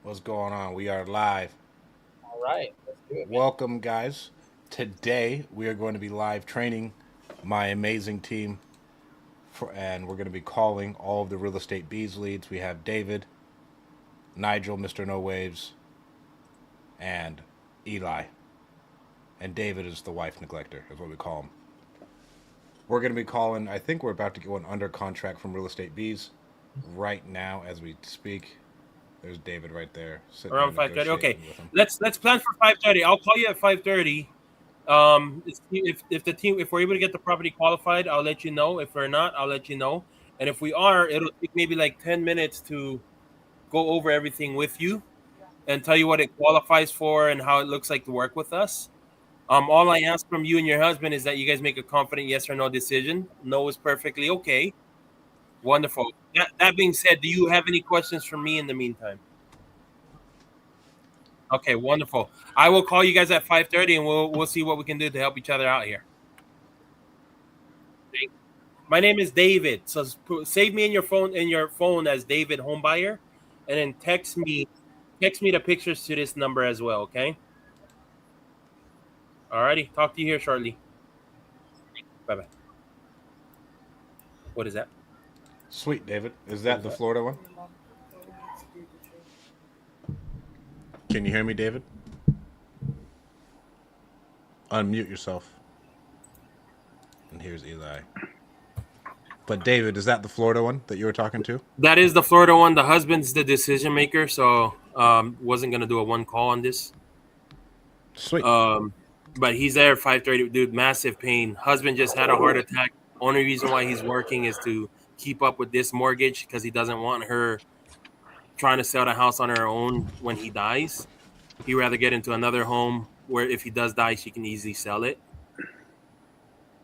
What's going on? We are live. All right, let's do it, man. Welcome, guys. Today we are going to be live training my amazing team, and we're going to be calling all of the real estate bees leads. We have David, Nigel, Mr. No Waves, and Eli. And David is the wife neglector, is what we call him. We're going to be calling. I think we're about to go under contract from real estate bees right now as we speak. There's David right there sitting there Around 5:30. Okay, negotiating with him. let's plan for 5:30. I'll call you at 5:30. If the team if we're able to get the property qualified, I'll let you know. If we're not, I'll let you know. And if we are, it'll take maybe like 10 minutes to go over everything with you and tell you what it qualifies for and how it looks like to work with us. All I ask from you and your husband is that you guys make a confident yes or no decision. No is perfectly okay. Wonderful. That being said, do you have any questions for me in the meantime? Okay, wonderful. I will call you guys at 5:30 and we'll see what we can do to help each other out here. My name is David. So save me in your phone as David Homebuyer, and then text me the pictures to this number as well, okay? Alrighty. Talk to you here shortly. Bye bye. What is that? Sweet, David. Is What that is the that? Florida one? Can you hear me, David? Unmute yourself. And here's Eli. But David, is that the Florida one that you were talking to? That is the Florida one. The husband's the decision maker, so wasn't gonna do a one call on this. Sweet. Um, but he's there at 5:30. Dude, massive pain. Husband just had a heart attack. Only reason why he's working is to keep up with this mortgage because he doesn't want her trying to sell the house on her own when he dies. He'd rather get into another home where if he does die, she can easily sell it.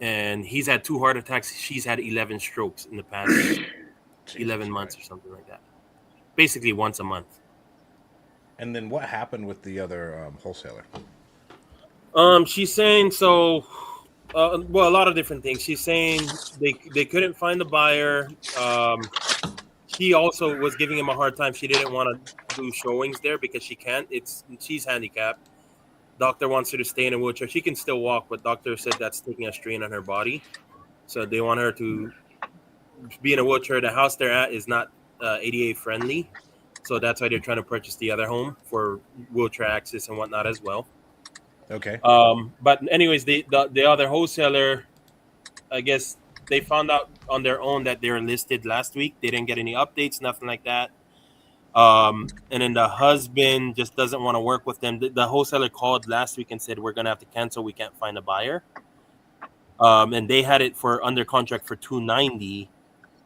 And he's had two heart attacks. She's had 11 strokes in the past Jesus 11 months or Christ. something like that. Basically once a month. And then what happened with the other wholesaler? She's saying so. Well, a lot of different things. She's saying they couldn't find a buyer. She also was giving him a hard time. She didn't want to do showings there because she can't. She's handicapped. Doctor wants her to stay in a wheelchair. She can still walk, but doctor said that's taking a strain on her body. So they want her to be in a wheelchair. The house they're at is not ADA friendly, so that's why they're trying to purchase the other home for wheelchair access and whatnot as well. Okay. But anyways, the other wholesaler, I guess they found out on their own that they were listed last week. They didn't get any updates, nothing like that. And then the husband just doesn't want to work with them. The wholesaler called last week and said we're gonna have to cancel. We can't find a buyer. And they had it for under contract for 290.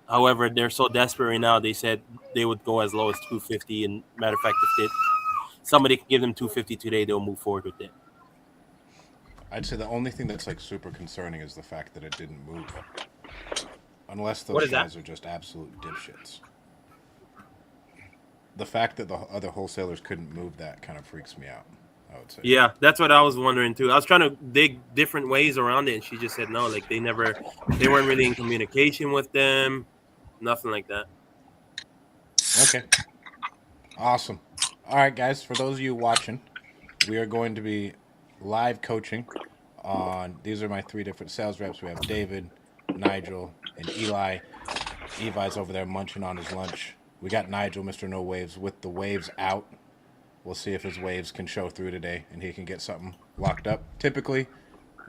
However, they're so desperate right now. They said they would go as low as 250. And matter of fact, if somebody can give them 250 today, they'll move forward with it. I'd say the only thing that's like super concerning is the fact that it didn't move. Unless What those is that? guys are just absolute dipshits. The fact that the other wholesalers couldn't move that kind of freaks me out, I would say. Yeah, that's what I was wondering too. I was trying to dig different ways around it, and she just said no. Like they weren't really in communication with them, nothing like that. Okay. Awesome. All right, guys. For those of you watching, we are going to be live coaching on. These are my three different sales reps. We have David, Nigel, and Eli. Eli's over there munching on his lunch. We got Nigel, Mr. No Waves, with the waves out. We'll see if his waves can show through today and he can get something locked up. Typically,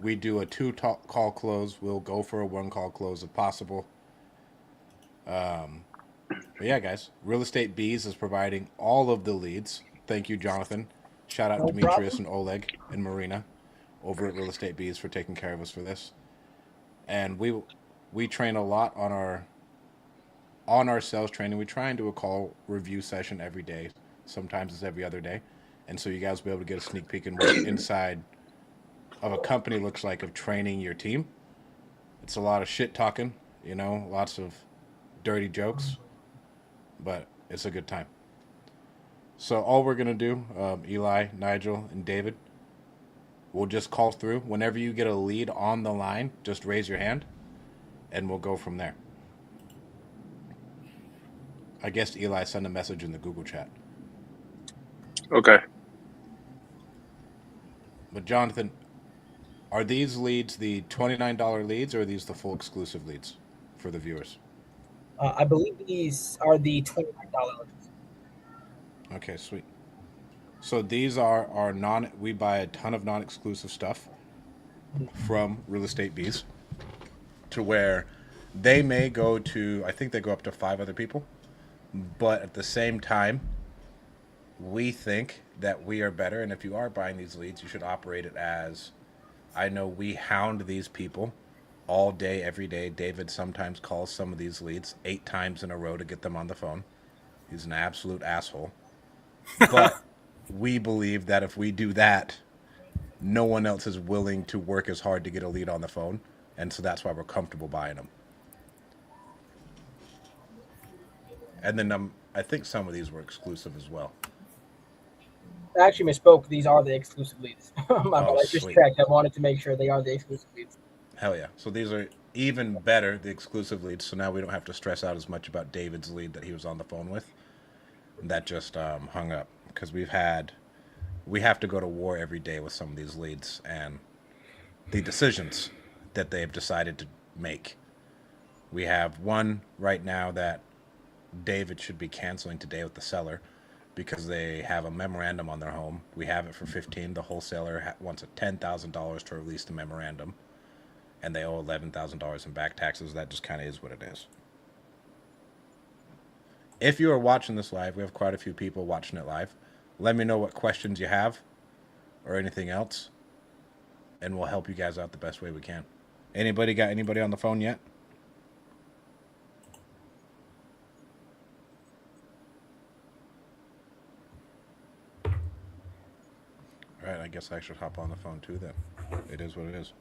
we do a call close. We'll go for a one call close if possible. But yeah, guys, Real Estate Bees is providing all of the leads. Thank you, Jonathan. Shout out No Demetrius problem. and Oleg and Marina over at Real Estate Bees for taking care of us for this. And we train a lot on our sales training. We try and do a call review session every day. Sometimes it's every other day. And so you guys will be able to get a sneak peek in what inside of a company looks like of training your team. It's a lot of shit talking, lots of dirty jokes, but it's a good time. So all we're gonna do, Eli, Nigel, and David, we'll just call through. Whenever you get a lead on the line, just raise your hand, and we'll go from there. I guess Eli sent a message in the Google chat. Okay. But Jonathan, are these leads the $29 leads, or are these the full exclusive leads for the viewers? I believe these are the $29. Okay, sweet. So these are our non. We buy a ton of non-exclusive stuff from Real Estate Bees, to where they may go to. I think they go up to 5 other people, but at the same time, we think that we are better. And if you are buying these leads, you should operate it as, I know we hound these people all day, every day. David sometimes calls some of these leads 8 times in a row to get them on the phone. He's an absolute asshole. But we believe that if we do that, no one else is willing to work as hard to get a lead on the phone. And so that's why we're comfortable buying them. And then I think some of these were exclusive as well. I actually misspoke. These are the exclusive leads. My bad. Oh, I just sweet. checked. I wanted to make sure they are the exclusive leads. Hell yeah. So these are even better, the exclusive leads. So now we don't have to stress out as much about David's lead that he was on the phone with. That just hung up. Because we have to go to war every day with some of these leads and the decisions that they've decided to make. We have one right now that David should be canceling today with the seller because they have a memorandum on their home. We have it for 15. The wholesaler wants a $10,000 to release the memorandum, and they owe $11,000 in back taxes. That just kind of is what it is. If you are watching this live, we have quite a few people watching it live. Let me know what questions you have or anything else, and we'll help you guys out the best way we can. Anybody got anybody on the phone yet? All right, I guess I should hop on the phone too then. It is what it is.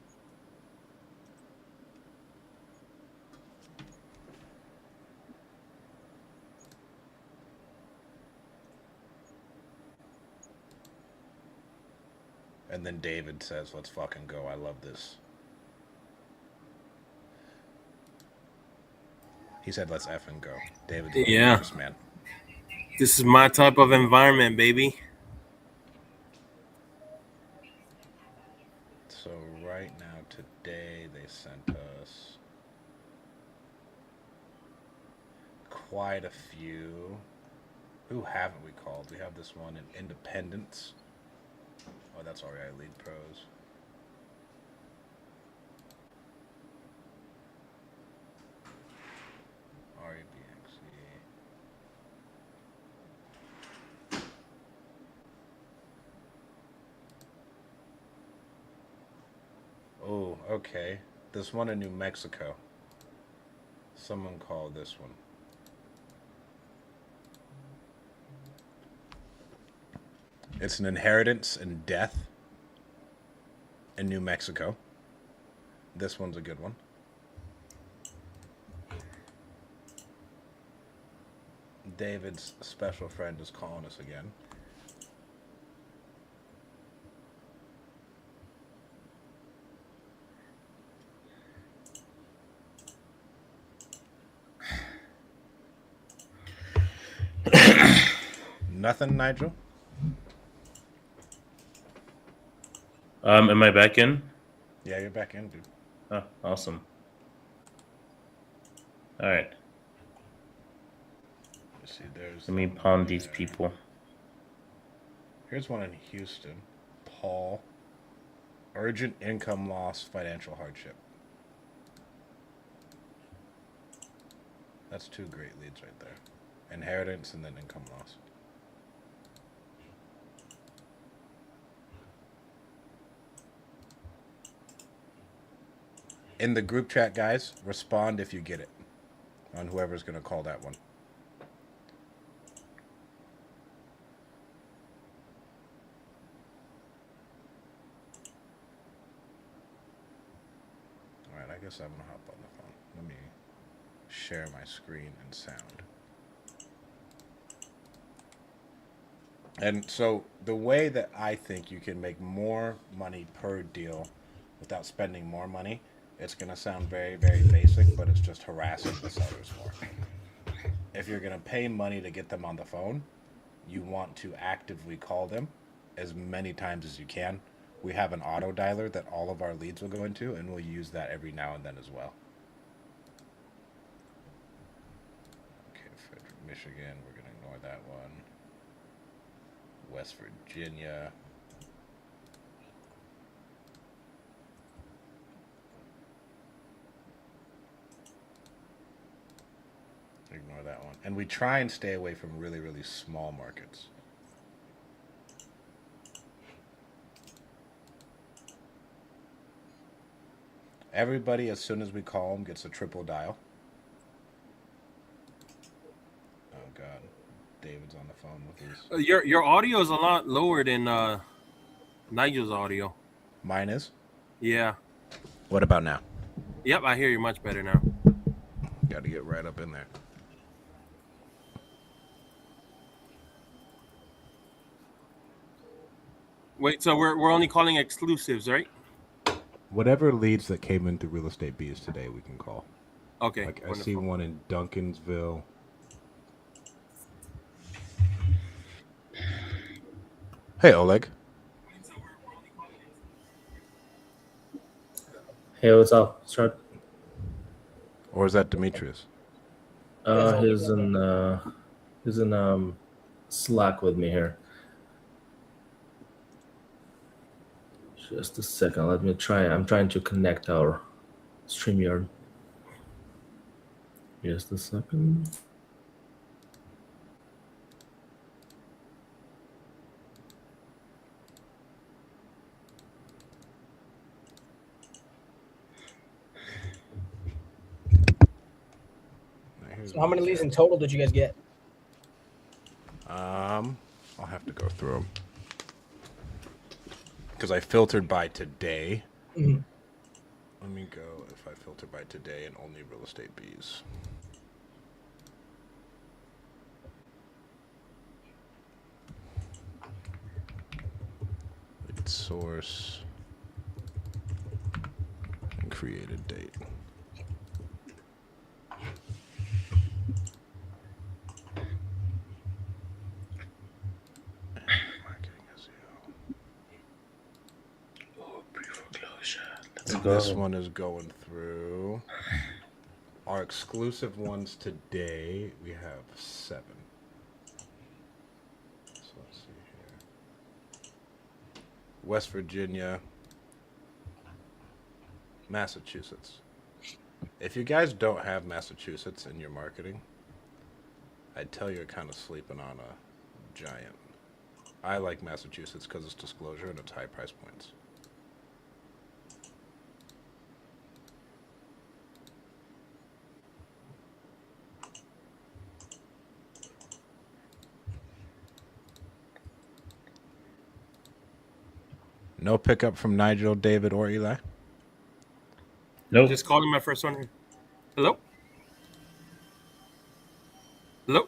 And then David says, let's fucking go. I love this. He said, let's effing go. David's a nervous man. This is my type of environment, baby. So right now, today, they sent us quite a few. Who haven't we called? We have this one in Independence. Oh, that's REI Lead Pros. REBXE. Oh, okay. This one in New Mexico. Someone called this one. It's an inheritance and death in New Mexico. This one's a good one. David's special friend is calling us again. Nothing, Nigel? Am I back in? Yeah, you're back in, dude. Oh, awesome. All right. Let's see, there's. Let me pawn these people. Here's one in Houston. Paul. Urgent income loss, financial hardship. That's 2 great leads right there. Inheritance and then income loss. In the group chat, guys, respond if you get it on whoever's going to call that one. All right, I guess I'm going to hop on the phone. Let me share my screen and sound. And so the way that I think you can make more money per deal without spending more money, it's going to sound very, very basic, but it's just harassing the sellers more. If you're going to pay money to get them on the phone, you want to actively call them as many times as you can. We have an auto dialer that all of our leads will go into, and we'll use that every now and then as well. Okay, Frederick, Michigan, we're going to ignore that one. West Virginia. Ignore that one. And we try and stay away from really, really small markets. Everybody, as soon as we call them, gets a triple dial. Oh, God. David's on the phone with his... Your audio is a lot lower than Nigel's audio. Mine is? Yeah. What about now? Yep, I hear you much better now. Got to get right up in there. Wait, so we're only calling exclusives, right? Whatever leads that came in through Real Estate Bees today, we can call. Okay. Like, I wonderful. see one in Duncansville. Hey, Oleg. Hey, what's up? Start. Or is that Demetrius? He's in Slack with me here. Just a second. Let me try. I'm trying to connect our StreamYard. Just a second. So how many leads in total did you guys get? I'll have to go through them. Because I filtered by today. Mm-hmm. Let me go if I filter by today and only Real Estate Bees. Lead source. And create a date. This one is going through. Our exclusive ones today, we have 7. So let's see here. West Virginia, Massachusetts. If you guys don't have Massachusetts in your marketing, I'd tell you're kind of sleeping on a giant. I like Massachusetts because it's disclosure and it's high price points. No pickup from Nigel, David, or Eli? Nope. Just calling my first one. Hello? Hello?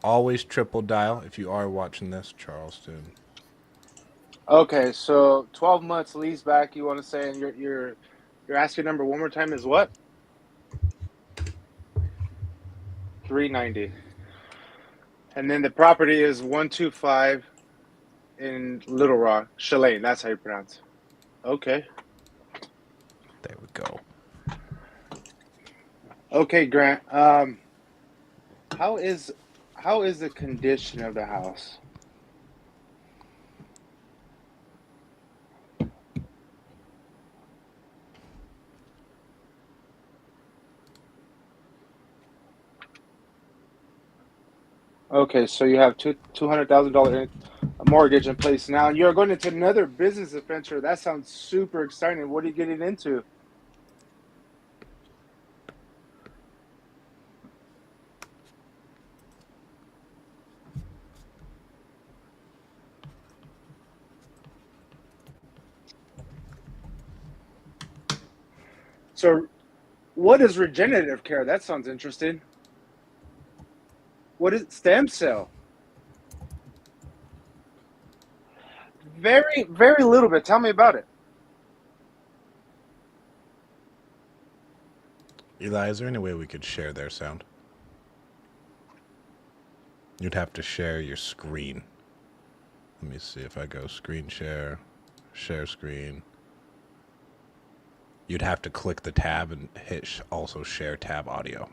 Always triple dial if you are watching this, Charleston. Okay, so 12 months lease back. You want to say, and your asking number one more time is what? 390. And then the property is 125 in Little Rock, Chalet. That's how you pronounce it. Okay. There we go. Okay, Grant. How is the condition of the house? Okay, so you have $200,000 mortgage in place now, and you're going into another business adventure. That sounds super exciting. What are you getting into? So, what is regenerative care? That sounds interesting. What is stem cell? Very, very little bit. Tell me about it. Eli, is there any way we could share their sound? You'd have to share your screen. Let me see if I go screen share, share screen. You'd have to click the tab and hit also share tab audio.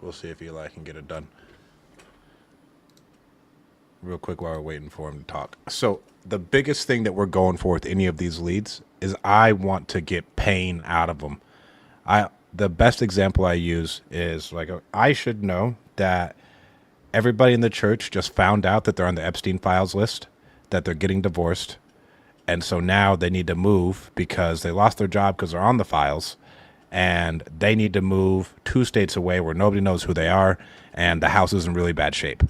We'll see if Eli can get it done. Real quick while we're waiting for him to talk. So the biggest thing that we're going for with any of these leads is I want to get pain out of them. The best example I use is like I should know that everybody in the church just found out that they're on the Epstein files list, that they're getting divorced, and so now they need to move because they lost their job because they're on the files, and they need to move 2 states away where nobody knows who they are, and the house is in really bad shape.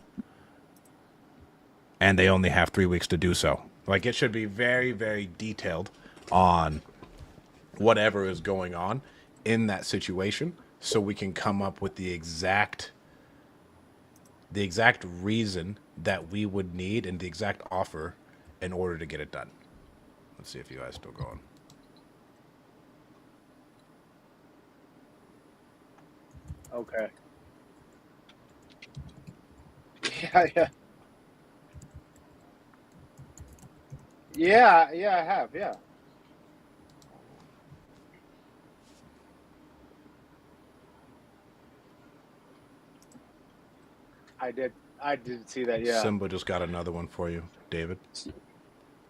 And they only have 3 weeks to do so. Like, it should be very, very detailed on whatever is going on in that situation so we can come up with the exact reason that we would need and the exact offer in order to get it done. Let's see if you guys still going. Okay. Yeah, yeah. Yeah, I have, yeah. I did see that, yeah. Simba just got another one for you, David.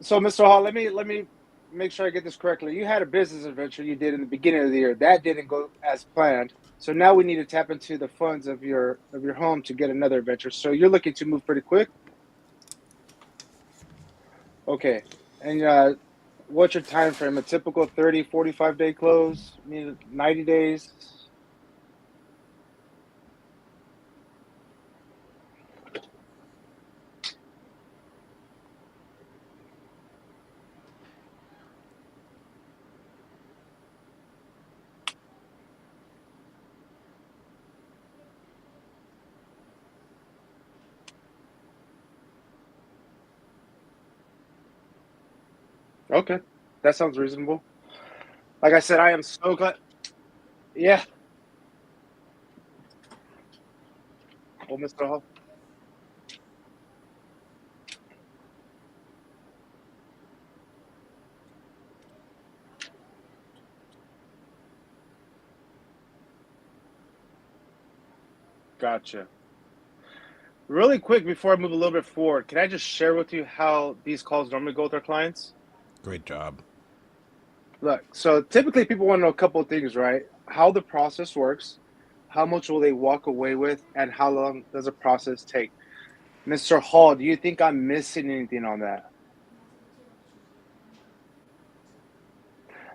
So, Mr. Hall, let me make sure I get this correctly. You had a business adventure you did in the beginning of the year. That didn't go as planned. So now we need to tap into the funds of your home to get another adventure. So you're looking to move pretty quick? Okay. And what's your time frame? A typical 30, 45-day close? 90 days? Okay. That sounds reasonable. Like I said, I am so glad. Yeah. Well, Mr. Hall. Gotcha. Really quick before I move a little bit forward, can I just share with you how these calls normally go with our clients? Great job. Look, so typically people want to know a couple of things, right? How the process works, how much will they walk away with, and how long does the process take? Mr. Hall, do you think I'm missing anything on that?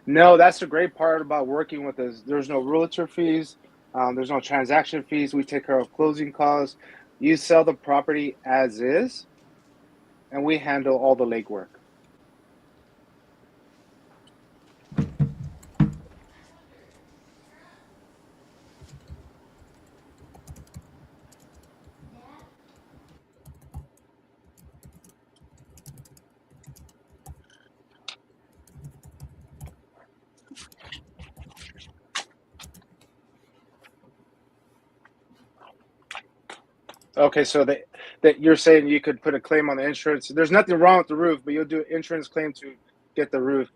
No, that's the great part about working with us. There's no realtor fees, there's no transaction fees. We take care of closing costs. You sell the property as is, and we handle all the legwork. Okay, so that you're saying you could put a claim on the insurance. There's nothing wrong with the roof, but you'll do an insurance claim to get the roof.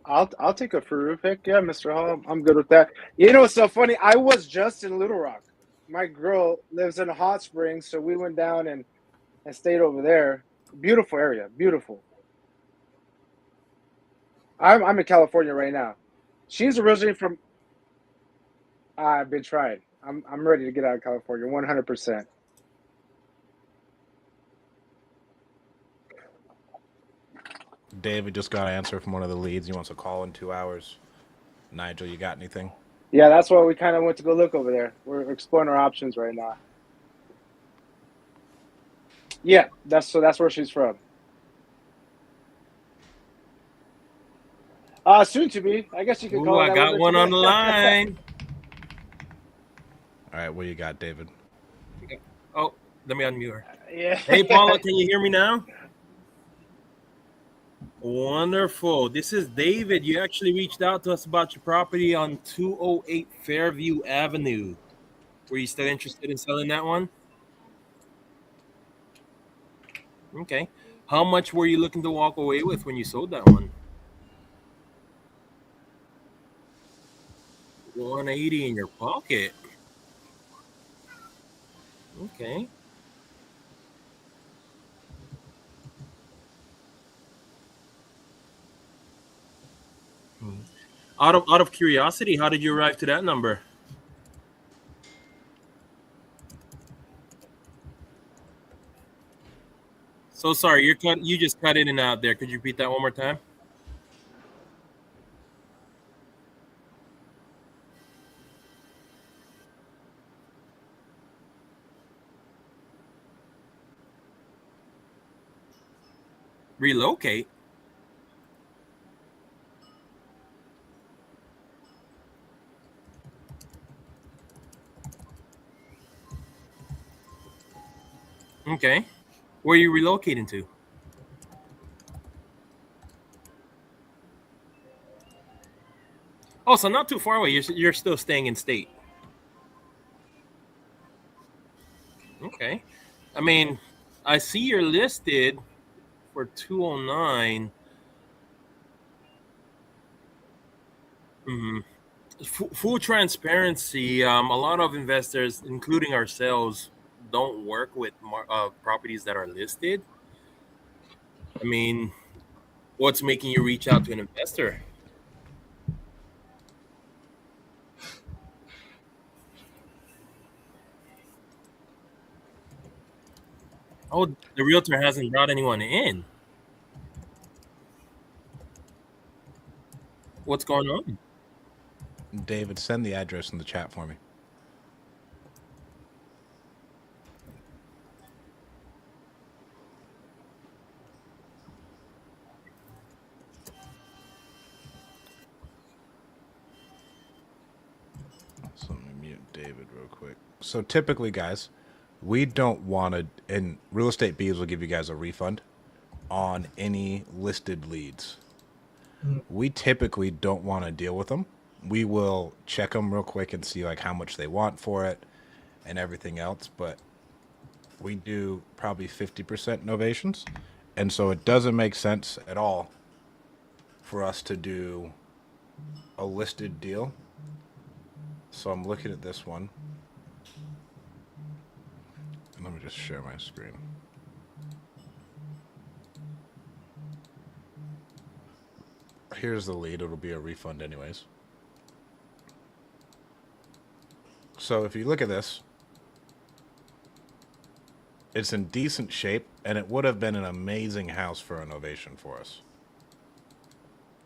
I'll take a free roof pick. Yeah, Mr. Hall, I'm good with that. You know what's so funny? I was just in Little Rock. My girl lives in Hot Springs, so we went down and stayed over there. Beautiful area, beautiful. I'm in California right now. She's originally from. I've been trying. I'm ready to get out of California, 100%. David just got an answer from one of the leads. He wants a call in 2 hours. Nigel, you got anything? Yeah, that's why we kind of went to go look over there. We're exploring our options right now. Yeah, that's where she's from. Soon to be. I guess you could Ooh, call it I that got little bit one on today. the line. All right, what do you got, David? Oh, let me unmute her. Yeah. Hey, Paula, can you hear me now? Wonderful. This is David. You actually reached out to us about your property on 208 Fairview Avenue. Were you still interested in selling that one? Okay. How much were you looking to walk away with when you sold that one? 180 in your pocket. Okay. Hmm. Out of curiosity, how did you arrive to that number? So sorry, you just cut in and out there. Could you repeat that one more time? Relocate? Okay. Where are you relocating to? Oh, so not too far away. You're still staying in state. Okay. I mean, I see you're listed for 209. Mhm. Full transparency. A lot of investors, including ourselves, don't work with properties that are listed. I mean, what's making you reach out to an investor? Oh, the realtor hasn't brought anyone in. What's going on? David, send the address in the chat for me. So let me mute David real quick. So typically, guys, we don't want to, and real estate bees will give you guys a refund on any listed leads. We typically don't want to deal with them. We will check them real quick and see like how much they want for it and everything else, but we do probably 50% novations. And so it doesn't make sense at all for us to do a listed deal. So I'm looking at this one. And let me just share my screen. Here's the lead. It'll be a refund anyways. So if you look at this, it's in decent shape, and it would have been an amazing house for an ovation for us.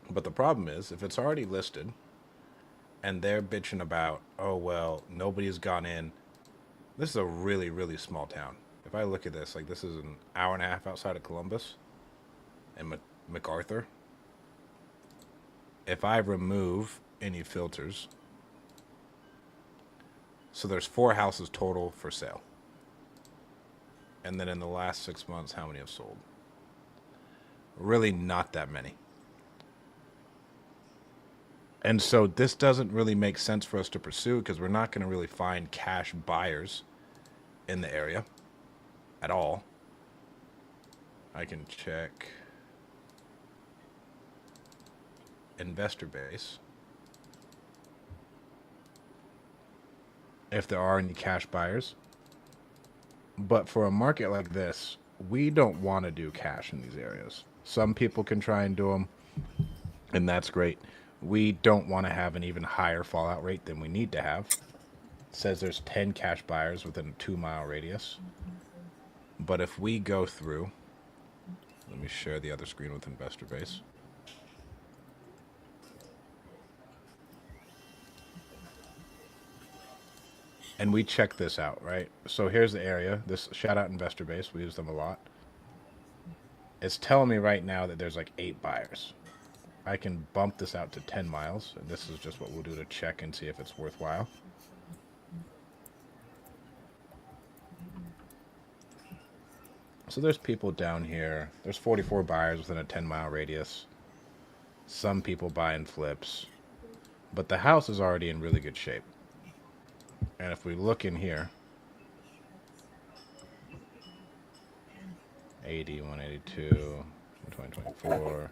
But the problem is, if it's already listed, and they're bitching about, oh, well, nobody's gone in. This is a really, really small town. If I look at this, like this is an hour and a half outside of Columbus and MacArthur. If I remove any filters, so there's 4 houses total for sale. And then in the last 6 months, how many have sold? Really not that many. And so this doesn't really make sense for us to pursue because we're not going to really find cash buyers in the area at all. I can check investor base if there are any cash buyers. But for a market like this, we don't want to do cash in these areas. Some people can try and do them, and that's great. We don't want to have an even higher fallout rate than we need to have. It says there's 10 cash buyers within a 2-mile radius. But if we go through, let me share the other screen with investor base. And we check this out, right? So here's the area. This shout out investor base. We use them a lot. It's telling me right now that there's like 8 buyers. I can bump this out to 10 miles. And this is just what we'll do to check and see if it's worthwhile. So there's people down here. There's 44 buyers within a 10-mile radius. Some people buying flips. But the house is already in really good shape. And if we look in here, 80, 182, 2024,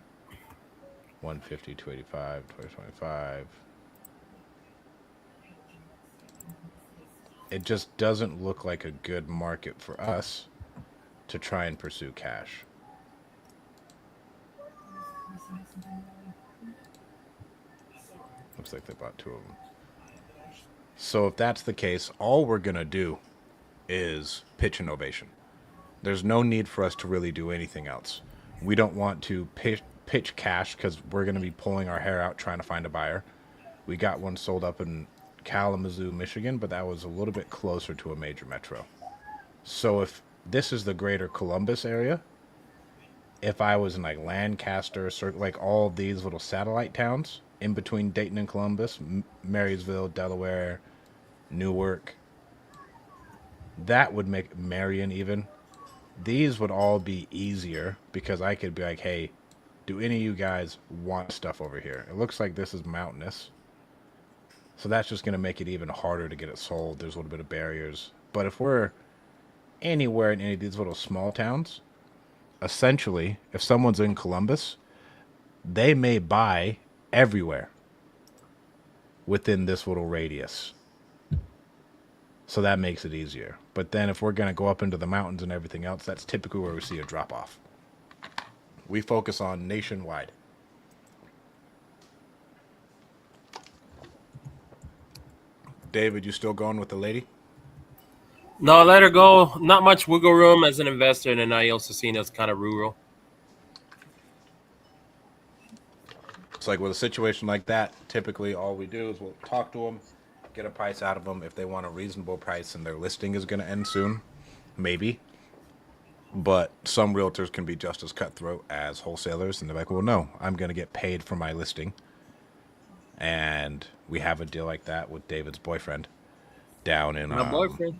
150, 285, 2025. It just doesn't look like a good market for us to try and pursue cash. Looks like they bought 2 of them. So if that's the case, all we're going to do is pitch an ovation. There's no need for us to really do anything else. We don't want to pitch cash because we're going to be pulling our hair out trying to find a buyer. We got one sold up in Kalamazoo, Michigan, but that was a little bit closer to a major metro. So if this is the greater Columbus area, if I was in like Lancaster, like all of these little satellite towns in between Dayton and Columbus, Marysville, Delaware, Newark, that would make Marion even. These would all be easier because I could be like, hey, do any of you guys want stuff over here? It looks like this is mountainous. So that's just going to make it even harder to get it sold. There's a little bit of barriers. But if we're anywhere in any of these little small towns, essentially, if someone's in Columbus, they may buy everywhere within this little radius. So that makes it easier. But then if we're going to go up into the mountains and everything else, that's typically where we see a drop off. We focus on nationwide. David, you still going with the lady? No, let her go. Not much wiggle room as an investor, and then I also seen it's kind of rural. It's like with a situation like that, typically all we do is we'll talk to them, get a price out of them. If they want a reasonable price and their listing is going to end soon, maybe. But some realtors can be just as cutthroat as wholesalers, and they're like, well, no, I'm going to get paid for my listing. And we have a deal like that with David's boyfriend down in My boyfriend.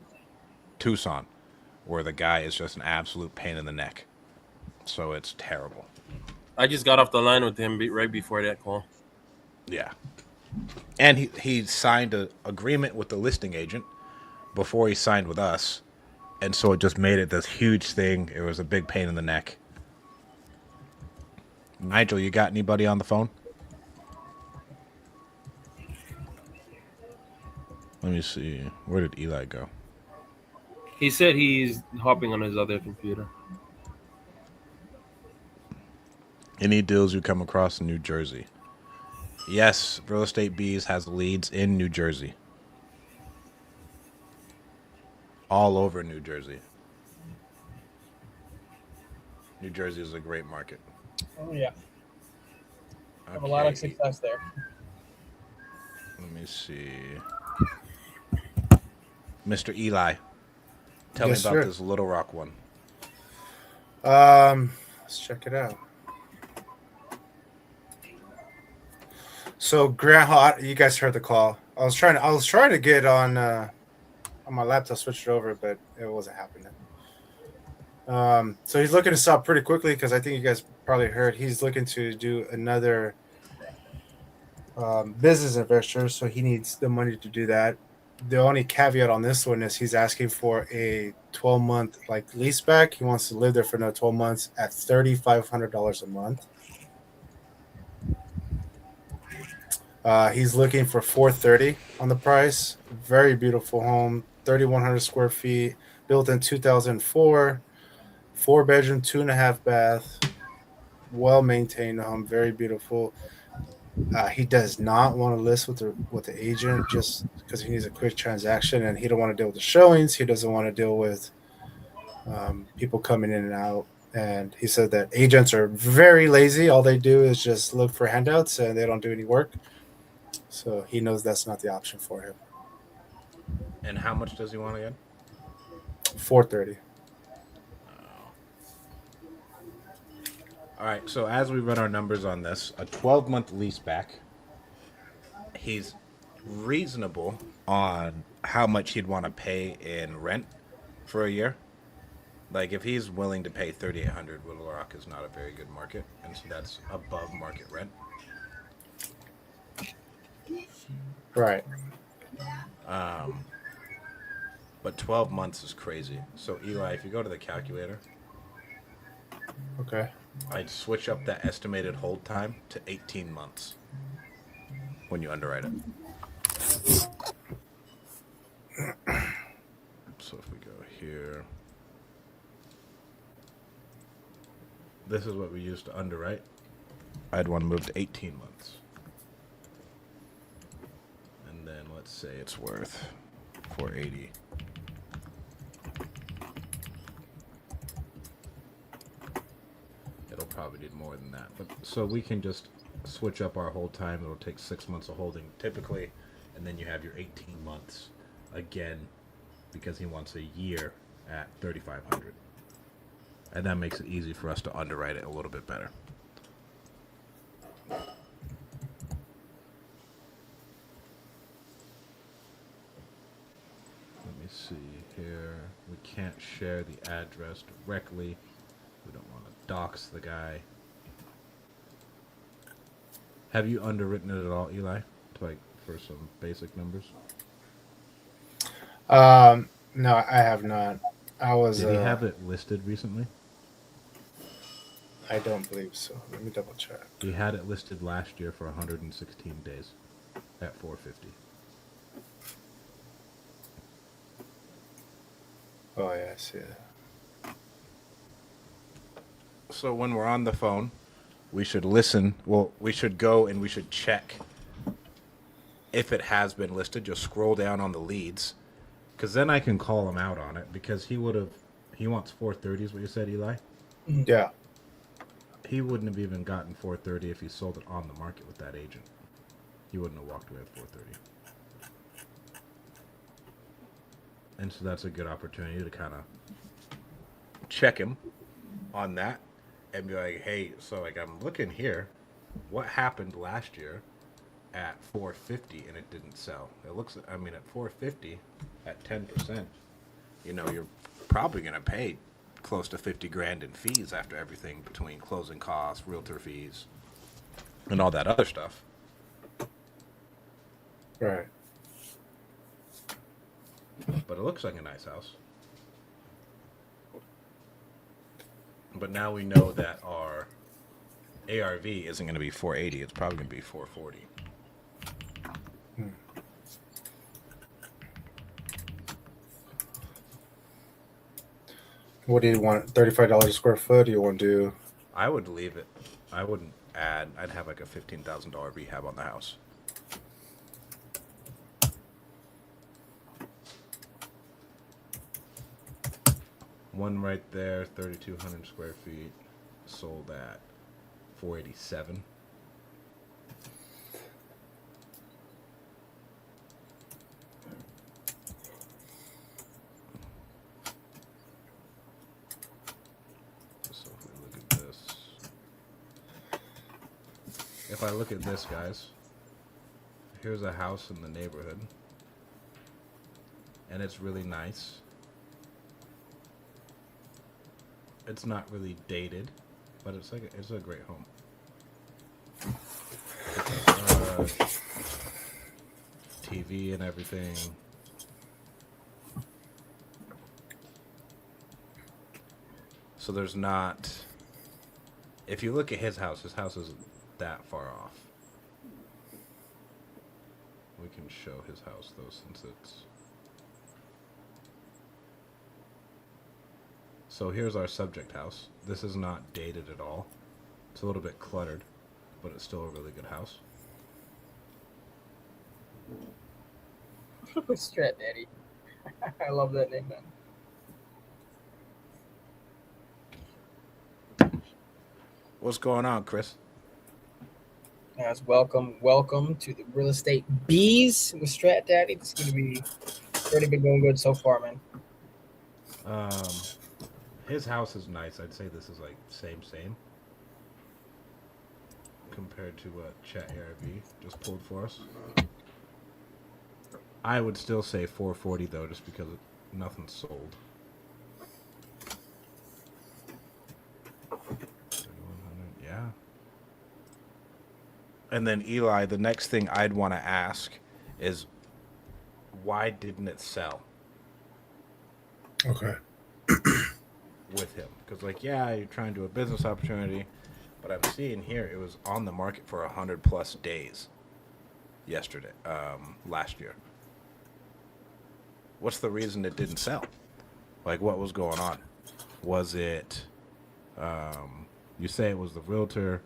Tucson, where the guy is just an absolute pain in the neck. So it's terrible. I just got off the line with him right before that call. Yeah. And he signed an agreement with the listing agent before he signed with us. And so it just made it this huge thing. It was a big pain in the neck. Nigel, you got anybody on the phone? Let me see. Where did Eli go? He said he's hopping on his other computer. Any deals you come across in New Jersey? Yes, Real Estate Bees has leads in New Jersey. All over New Jersey. New Jersey is a great market. Oh, yeah. Okay. Have a lot of success there. Let me see. Mr. Eli, tell Yes, me about sir. this Little Rock one. Let's check it out. So Grant Hot, you guys heard the call. I was trying to get on my laptop, switch it over, but it wasn't happening. So he's looking to sell pretty quickly because I think you guys probably heard he's looking to do another business investor, so he needs the money to do that. The only caveat on this one is he's asking for a 12-month lease back. He wants to live there for another 12 months at $3,500 a month. He's looking for $430 on the price. Very beautiful home, 3,100 square feet, built in 2004, 4-bedroom, 2.5 bath, well maintained home, very beautiful. He does not want to list with the agent just because he needs a quick transaction, and he don't want to deal with the showings. He doesn't want to deal with people coming in and out. And he said that agents are very lazy. All they do is just look for handouts, and they don't do any work. So he knows that's not the option for him. And how much does he want again? $430. All right, so as we run our numbers on this, a 12-month lease back, he's reasonable on how much he'd want to pay in rent for a year. Like if he's willing to pay 3,800, Little Rock is not a very good market, and so that's above market rent. Right. But 12 months is crazy. So Eli, if you go to the calculator, Okay. I'd switch up that estimated hold time to 18 months when you underwrite it. So if we go here, this is what we use to underwrite. I'd want to move to 18 months. And then let's say it's worth 480. It'll probably need more than that. But so we can just switch up our hold time. It'll take 6 months of holding typically, and then you have your 18 months again because he wants a year at 3,500. And that makes it easy for us to underwrite it a little bit better. Let me see here. We can't share the address directly. We don't want to dox the guy. Have you underwritten it at all, Eli? Like for some basic numbers? No, I have not. I was. Did he have it listed recently? I don't believe so. Let me double check. He had it listed last year for 116 days at 450. Oh yeah, I see that. So when we're on the phone, we should listen. Well, we should go and we should check if it has been listed. Just scroll down on the leads, because then I can call him out on it. Because he wants 430 is what you said, Eli. Yeah. He wouldn't have even gotten 430 if he sold it on the market with that agent. He wouldn't have walked away with 430. And so that's a good opportunity to kind of check him on that and be like, hey, so like I'm looking here, what happened last year at 450 and it didn't sell? It looks, I mean, at 450 at 10%, you know, you're probably going to pay close to 50 grand in fees after everything between closing costs, realtor fees, and all that other stuff. Right. But it looks like a nice house. But now we know that our ARV isn't going to be 480. It's probably going to be 440. What do you want? $35 a square foot? Do you want to do? I would leave it. I wouldn't add. I'd have like a $15,000 rehab on the house. One right there, 3,200 square feet, sold at 487. So if we look at this, if I look at this, guys, here's a house in the neighborhood, and it's really nice. It's not really dated, but it's like it's a great home. TV and everything. So there's not. If you look at his house isn't that far off. We can show his house though, since it's. So here's our subject house. This is not dated at all. It's a little bit cluttered, but it's still a really good house. Strat Daddy. I love that name, man. What's going on, Chris? Guys, welcome to the Real Estate Bees with Strat Daddy. This is going to be really been going good so far, man. His house is nice. I'd say this is like same compared to what Chat ARV just pulled for us. I would still say 440 though, just because nothing's sold. And then Eli, the next thing I'd want to ask is, why didn't it sell Okay. with him? Because like, yeah, you're trying to do a business opportunity, but I'm seeing here it was on the market for 100+ days yesterday, last year. What's the reason it didn't sell? Like, what was going on? Was it, you say it was the realtor?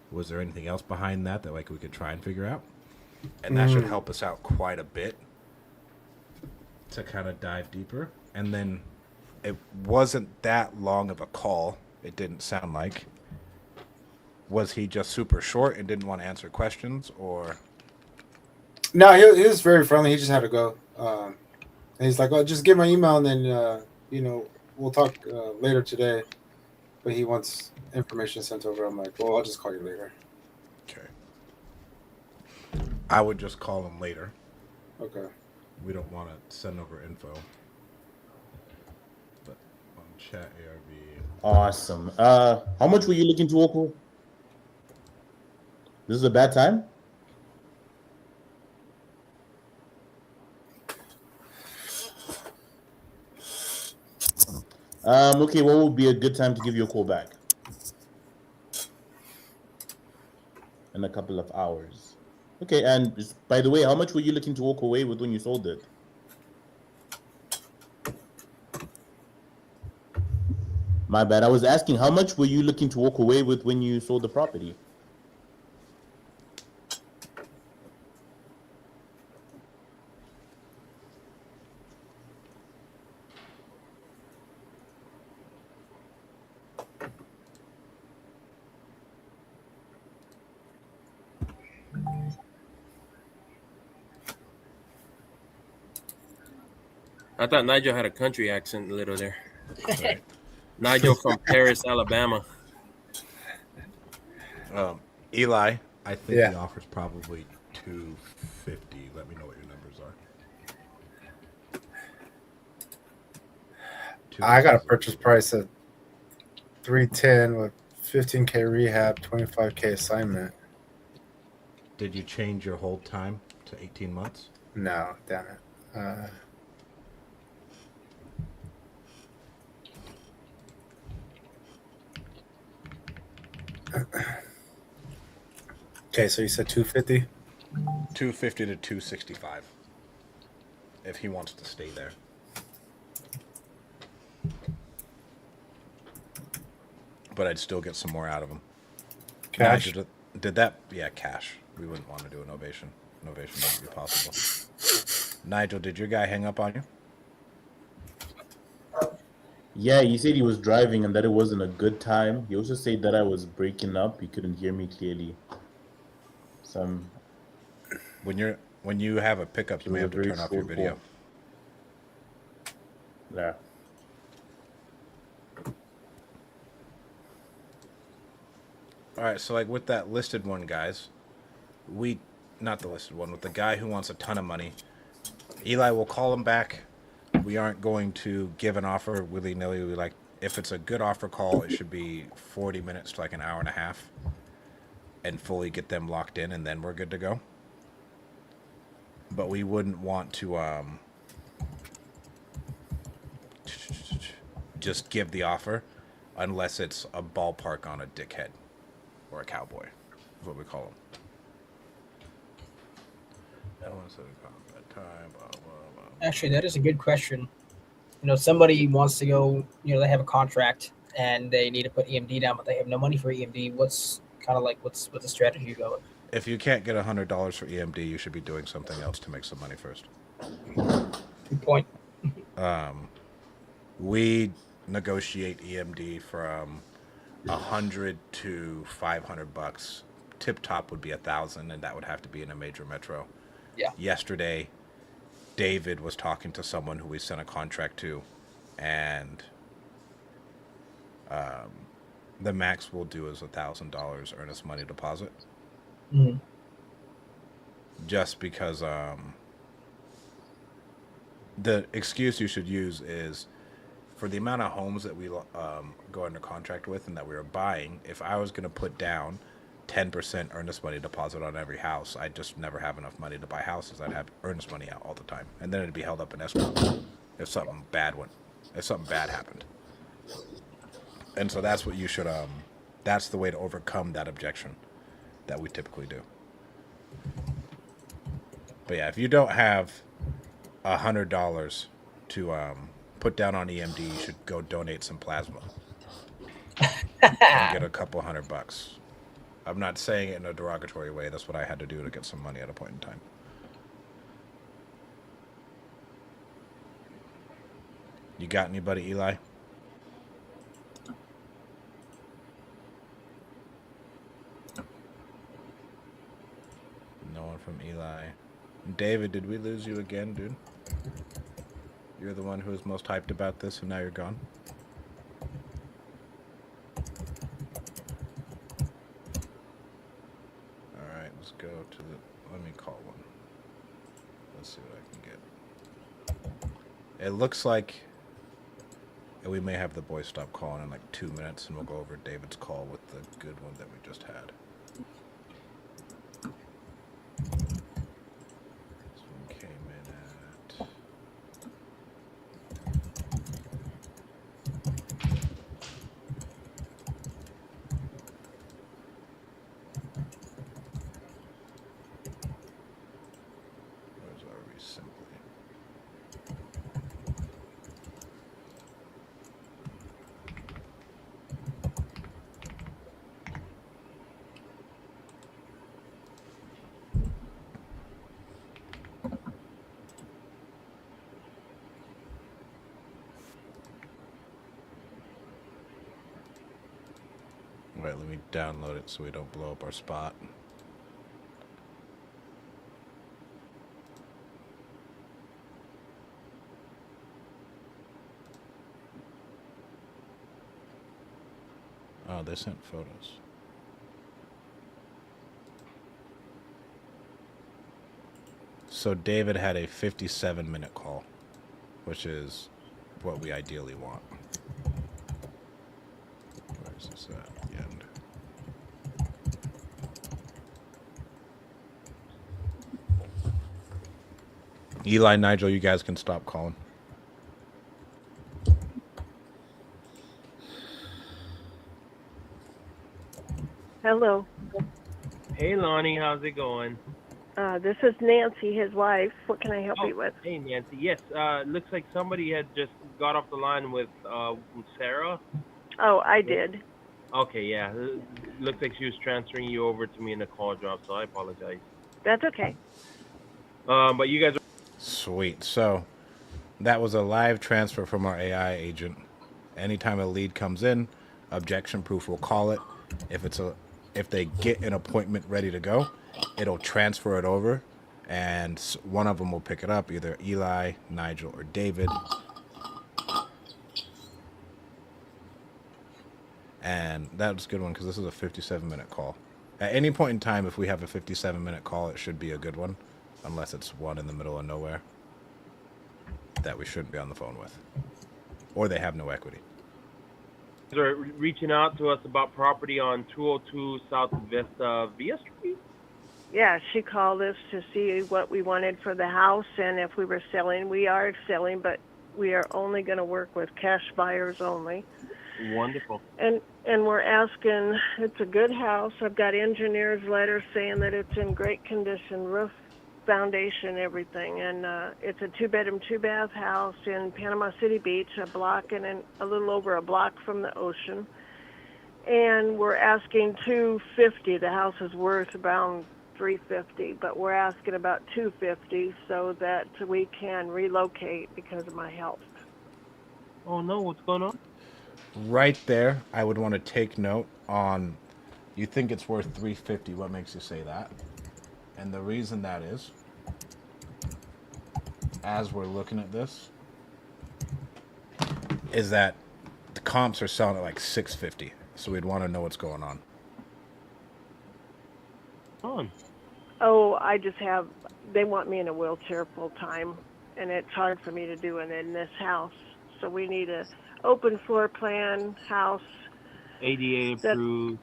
Was there anything else behind that like we could try and figure out? And that should help us out quite a bit to kind of dive deeper. And then it wasn't that long of a call. It didn't sound like. Was he just super short and didn't want to answer questions, or? No, he was very friendly. He just had to go. And he's like, "Oh, just get my email, and then we'll talk later today." But he wants information sent over. I'm like, "Well, I'll just call you later." Okay. I would just call him later. Okay. We don't want to send over info. But on chat ARV. Awesome. How much were you looking to walk for? This is a bad time? Okay, what would be a good time to give you a call back? In a couple of hours. Okay, and by the way, how much were you looking to walk away with when you sold it? My bad. I was asking, how much were you looking to walk away with when you sold the property? I thought Nigel had a country accent a little there. Right. Nigel from Paris, Alabama. Eli, I think Yeah. the offer's probably $250. Let me know what your numbers are. I got a purchase price of $310 with $15K rehab, $25K assignment. Did you change your hold time to 18 months? No, damn it. Okay, so you said 250? 250 to 265. If he wants to stay there. But I'd still get some more out of him. Cash? Did that? Yeah, cash. We wouldn't want to do an ovation. An ovation wouldn't be possible. Nigel, did your guy hang up on you? Yeah, he said he was driving and that it wasn't a good time. He also said that I was breaking up. He couldn't hear me clearly. When you have a pickup, you may have to turn off your video. Yeah. All right, so like with that listed one, guys, not the listed one, with the guy who wants a ton of money, Eli will call him back. We aren't going to give an offer willy-nilly. We like, if it's a good offer call, it should be 40 minutes to like an hour and a half and fully get them locked in, and then we're good to go. But we wouldn't want to just give the offer unless it's a ballpark on a dickhead or a cowboy, is what we call them. Actually, that is a good question. Somebody wants to go, they have a contract and they need to put EMD down, but they have no money for EMD. What's the strategy going? If you can't get $100 for EMD, you should be doing something else to make some money first. Good point. We negotiate EMD from $100 to $500. Tip top would be $1,000, and that would have to be in a major metro. Yeah. Yesterday, David was talking to someone who we sent a contract to, and the max we'll do is $1,000 earnest money deposit. Mm-hmm. Just because the excuse you should use is for the amount of homes that we go under contract with and that we were buying, if I was going to put down 10% earnest money deposit on every house, I'd just never have enough money to buy houses. I'd have earnest money out all the time, and then it'd be held up in escrow if something bad happened. And so that's what you should that's the way to overcome that objection that we typically do. But yeah, if you don't have $100 to put down on EMD, you should go donate some plasma and get a couple $100. I'm not saying it in a derogatory way. That's what I had to do to get some money at a point in time. You got anybody, Eli? No one from Eli. David, did we lose you again, dude? You're the one who was most hyped about this, and now you're gone. All right, let's go to the. Let me call one. Let's see what I can get. It looks like we may have the boys stop calling in like 2 minutes, and we'll go over David's call with the good one that we just had. This one came in at. Where's our Simply? Right, let me download it so we don't blow up our spot. Oh, they sent photos. So David had a 57-minute call, which is what we ideally want. Where is this at? The end. Eli, Nigel, you guys can stop calling. Hello. Hey, Lonnie, how's it going? This is Nancy, his wife. What can I help you with? Hey, Nancy. Yes, looks like somebody had just got off the line with Sarah. Oh, I did. Okay, yeah. Looks like she was transferring you over to me in the call drop, so I apologize. That's okay. But you guys are... Sweet. So that was a live transfer from our AI agent. Anytime a lead comes in, objection proof will call it. If they get an appointment ready to go, it'll transfer it over, and one of them will pick it up, either Eli, Nigel, or David. And that was a good one because this is a 57-minute call. At any point in time, if we have a 57-minute call, it should be a good one, unless it's one in the middle of nowhere that we shouldn't be on the phone with, or they have no equity. Are reaching out to us about property on 202 South Vista Via Street. Yeah, she called us to see what we wanted for the house and if we were selling. We are selling, but we are only going to work with cash buyers only. Wonderful. And we're asking, it's a good house. I've got engineer's letters saying that it's in great condition, roof, foundation, everything. And it's a 2-bedroom, 2-bath house in Panama City Beach, a block and a little over a block from the ocean. And we're asking $250. The house is worth about $350, but we're asking about $250 so that we can relocate because of my health. Oh no, what's going on? Right there, I would want to take note on, you think it's worth $350. What makes you say that? And the reason that is, as we're looking at this, is that the comps are selling at like $650. So we'd want to know what's going on. Oh, they want me in a wheelchair full time, and it's hard for me to do it in this house. So we need a open floor plan house. ADA approved.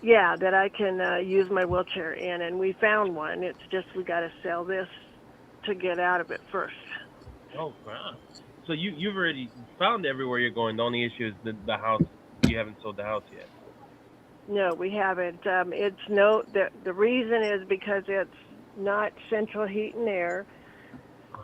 Yeah, that I can use my wheelchair in, and we found one. It's just we got to sell this to get out of it first. Oh, wow. So you've already found everywhere you're going. The only issue is the house. You haven't sold the house yet. No, we haven't. The reason is because it's not central heat and air,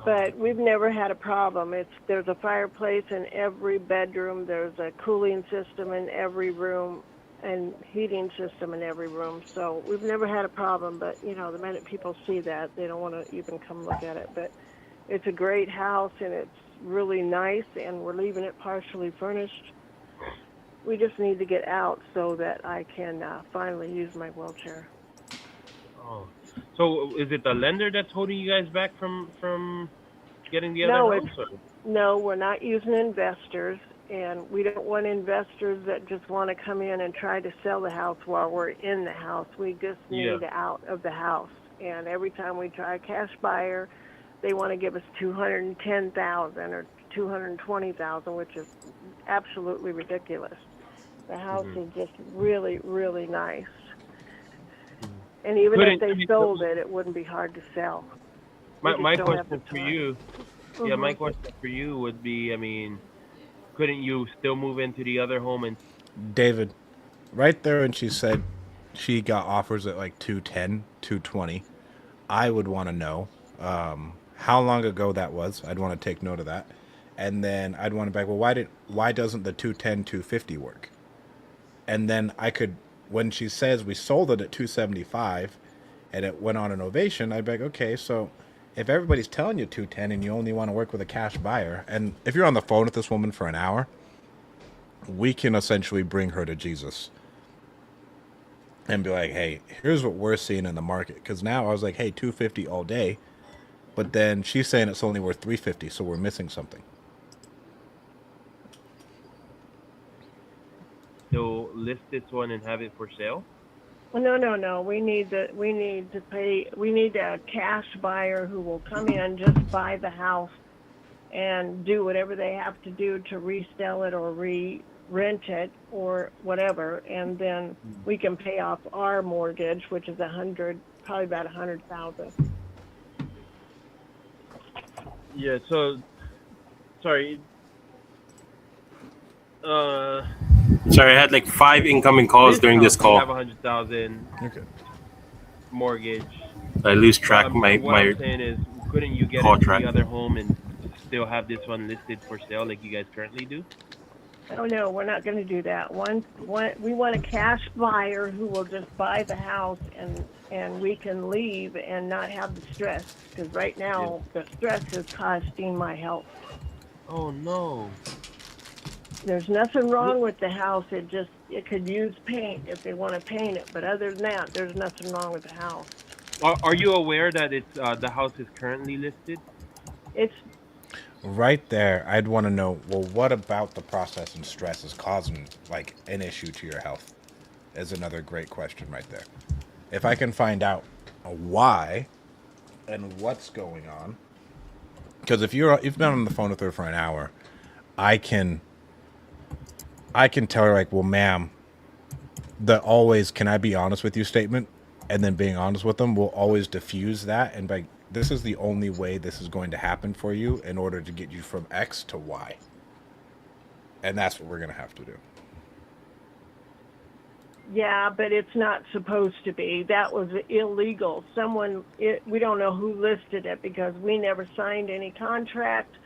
but we've never had a problem. There's a fireplace in every bedroom. There's a cooling system in every room and heating system in every room. So we've never had a problem. But the minute people see that, they don't want to even come look at it. But it's a great house and it's really nice, and we're leaving it partially furnished. We just need to get out so that I can finally use my wheelchair. Oh, so is it the lender that's holding you guys back from getting the other No, house? Or? No, we're not using investors, and we don't want investors that just want to come in and try to sell the house while we're in the house. We just need out of the house. And every time we try a cash buyer, they want to give us $210,000 or $220,000, which is absolutely ridiculous. The house is just really, really nice. And even if they sold it, it wouldn't be hard to sell. My question for you, my question for you would be, I mean, couldn't you still move into the other home and? David, right there when she said she got offers at like 210, 220, I would want to know how long ago that was. I'd want to take note of that. And then I'd want to be like, well, why doesn't the 210, 250 work? And then I could, when she says we sold it at 275 and it went on an ovation, I'd be like, okay, so if everybody's telling you 210 and you only want to work with a cash buyer, and if you're on the phone with this woman for an hour, we can essentially bring her to Jesus and be like, hey, here's what we're seeing in the market. Because now I was like, hey, 250 all day, but then she's saying it's only worth 350, so we're missing something. So list this one and have it for sale? Well, no. We need to pay. We need a cash buyer who will come in, just buy the house, and do whatever they have to do to resell it or rent it or whatever, and then we can pay off our mortgage, which is probably about $100,000. Yeah. So, sorry. Sorry, I had like 5 incoming calls during this call. I have 100,000 mortgage. I lose track. What I'm saying is, couldn't you get into the other home and still have this one listed for sale like you guys currently do? Oh no, we're not going to do that. We want a cash buyer who will just buy the house and we can leave and not have the stress, because right now the stress is costing my health. Oh no. There's nothing wrong with the house. It could use paint if they want to paint it, but other than that, there's nothing wrong with the house. Are you aware that it's the house is currently listed? It's right there. I'd want to know, well, what about the process and stress is causing like an issue to your health? Is another great question right there. If I can find out why and what's going on, because if you've been on the phone with her for an hour, I can tell her like, well, ma'am, the always can I be honest with you statement, and then being honest with them will always diffuse that and be like, this is the only way this is going to happen for you in order to get you from X to Y. And that's what we're going to have to do. Yeah, but it's not supposed to be. That was illegal. We don't know who listed it because we never signed any contract.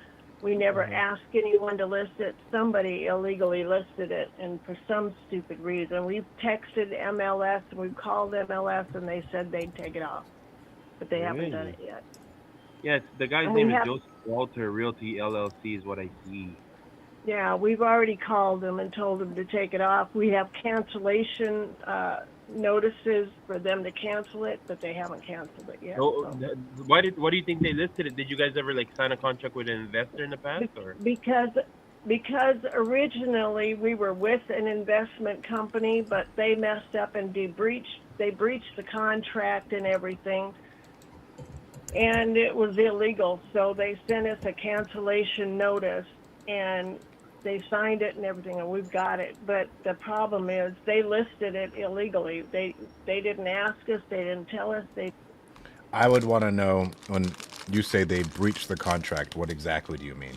We never asked anyone to list it. Somebody illegally listed it, and for some stupid reason. We've texted MLS, and we've called MLS, and they said they'd take it off. But they haven't done it yet. Yes, the guy's name is Joseph Walter Realty LLC is what I see. Yeah, we've already called them and told them to take it off. We have cancellation notices for them to cancel it, but they haven't canceled it yet. So. Why do you think they listed it? Did you guys ever like sign a contract with an investor in the past, or? Because originally we were with an investment company, but they messed up and they breached the contract and everything, and it was illegal. So they sent us a cancellation notice, and They signed it and everything, and we've got it. But the problem is they listed it illegally. They didn't ask us. They didn't tell us. I would want to know, when you say they breached the contract, what exactly do you mean?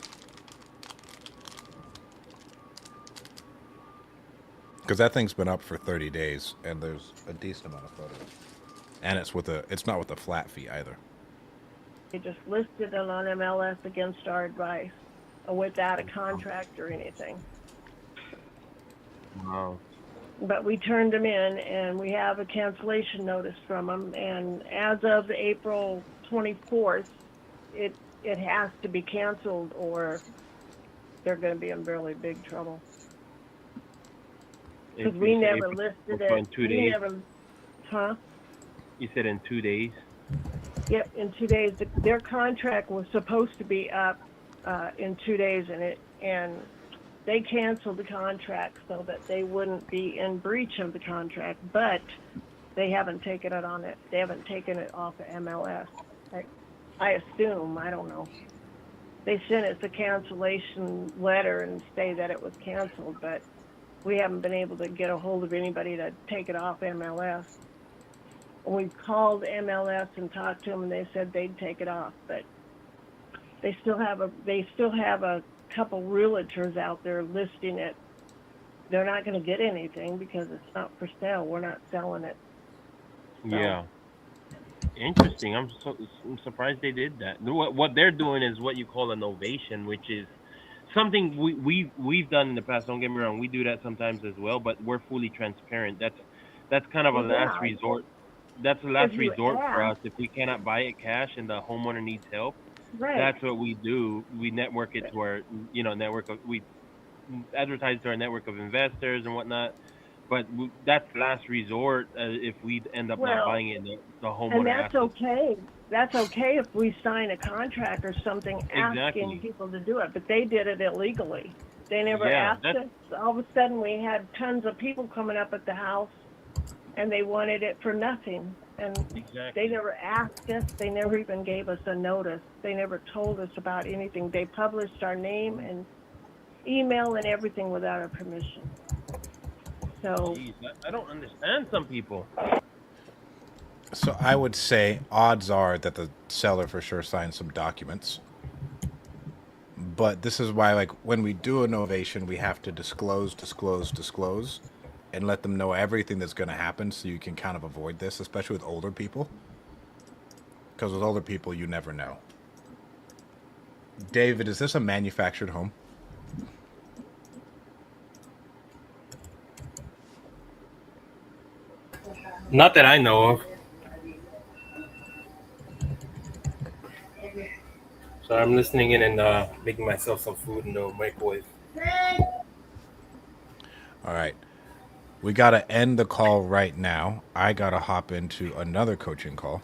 Because that thing's been up for 30 days, and there's a decent amount of photos. And it's not with a flat fee either. They just listed it on MLS against our advice, without a contract or anything. Wow. But we turned them in, and we have a cancellation notice from them. And as of April 24th, it has to be canceled, or they're going to be in really big trouble. Because we never listed it. In 2 days. Huh? You said in 2 days. Yep, in 2 days. Their contract was supposed to be up in 2 days, and they canceled the contract so that they wouldn't be in breach of the contract. But they haven't taken it on it. They haven't taken it off of MLS. I assume. I don't know. They sent us a cancellation letter and say that it was canceled, but we haven't been able to get a hold of anybody to take it off MLS. We called MLS and talked to them, and they said they'd take it off, but they still have a couple realtors out there listing it. They're not going to get anything because it's not for sale. We're not selling it. So. Yeah. Interesting. I'm surprised they did that. What they're doing is what you call a novation, which is something we've done in the past. Don't get me wrong, we do that sometimes as well, but we're fully transparent. That's kind of a last resort. That's a last resort for us. If we cannot buy it cash and the homeowner needs help, right. That's what we do. We network it to our we advertise to our network of investors and whatnot. But that's last resort if we end up not buying it. The homeowner. And that's okay. That's okay if we sign a contract or something asking people to do it. But they did it illegally. They never asked us. All of a sudden, we had tons of people coming up at the house, and they wanted it for nothing. And they never asked us. They never even gave us a notice. They never told us about anything. They published our name and email and everything without our permission. So jeez, I don't understand some people. So I would say odds are that the seller for sure signed some documents. But this is why, like, when we do a novation, we have to disclose, and let them know everything that's going to happen so you can kind of avoid this, especially with older people. Because with older people, you never know. David, is this a manufactured home? Not that I know of. So I'm listening in and making myself some food in the microwave. All right. We got to end the call right now. I got to hop into another coaching call.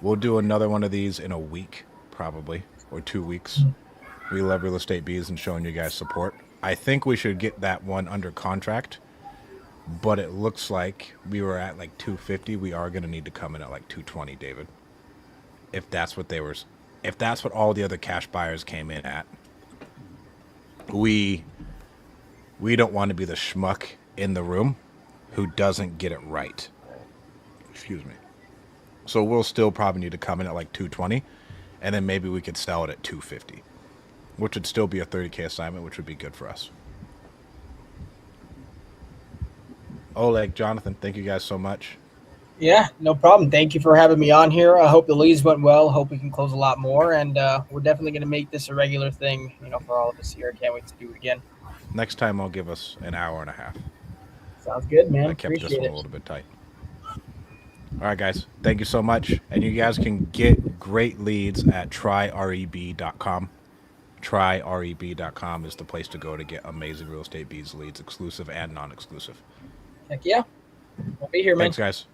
We'll do another one of these in a week, probably, or 2 weeks. We love Real Estate Bees and showing you guys support. I think we should get that one under contract, but it looks like we were at like 250. We are going to need to come in at like 220, David. If that's what all the other cash buyers came in at. We don't want to be the schmuck in the room who doesn't get it right. Excuse me. So we'll still probably need to come in at like 220, and then maybe we could sell it at 250, which would still be a 30K assignment, which would be good for us. Oleg, Jonathan, thank you guys so much. Yeah, no problem. Thank you for having me on here. I hope the leads went well. Hope we can close a lot more, and we're definitely going to make this a regular thing, for all of us here. Can't wait to do it again. Next time I'll give us an hour and a half. Sounds good, man. I kept this one a little bit tight. All right, guys. Thank you so much. And you guys can get great leads at tryreb.com. Tryreb.com is the place to go to get amazing Real Estate Bees leads, exclusive and non-exclusive. Heck yeah. I'll be here, man. Thanks, guys.